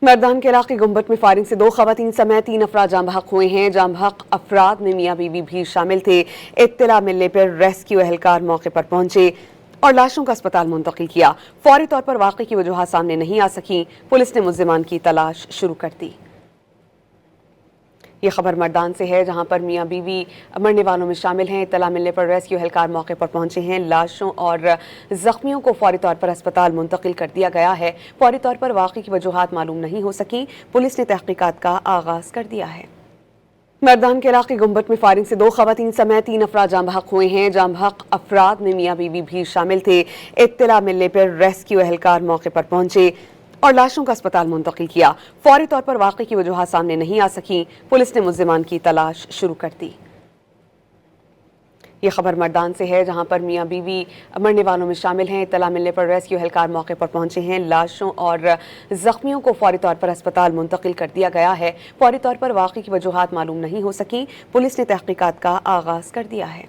مردان کے علاقے گنبت میں فائرنگ سے 2 خواتین سمیت 3 افراد جاں بحق ہوئے ہیں۔ جاں بحق افراد میں میاں بیوی بھی شامل تھے۔ اطلاع ملنے پر ریسکیو اہلکار موقع پر پہنچے اور لاشوں کا اسپتال منتقل کیا۔ فوری طور پر واقعے کی وجوہات سامنے نہیں آ سکیں۔ پولیس نے ملزمان کی تلاش شروع کر دی۔ یہ خبر مردان سے ہے، جہاں پر میاں بیوی مرنے والوں میں شامل ہیں۔ اطلاع ملنے پر ریسکیو اہلکار موقع پر پہنچے ہیں۔ لاشوں اور زخمیوں کو فوری طور پر اسپتال منتقل کر دیا گیا ہے۔ فوری طور پر واقعے کی وجوہات معلوم نہیں ہو سکیں۔ پولیس نے تحقیقات کا آغاز کر دیا ہے۔ مردان کے علاقے گنبت میں فائرنگ سے 2 خواتین سمیت 3 افراد جاں بحق ہوئے ہیں۔ جاں بحق افراد میں میاں بیوی بھی شامل تھے۔ اطلاع ملنے پر ریسکیو اہلکار موقع پر پہنچے اور لاشوں کا اسپتال منتقل کیا۔ فوری طور پر واقعے کی وجوہات سامنے نہیں آ سکیں۔ پولیس نے ملزمان کی تلاش شروع کر دی۔ یہ خبر مردان سے ہے، جہاں پر میاں بیوی مرنے والوں میں شامل ہیں۔ اطلاع ملنے پر ریسکیو اہلکار موقع پر پہنچے ہیں۔ لاشوں اور زخمیوں کو فوری طور پر اسپتال منتقل کر دیا گیا ہے۔ فوری طور پر واقعے کی وجوہات معلوم نہیں ہو سکیں۔ پولیس نے تحقیقات کا آغاز کر دیا ہے۔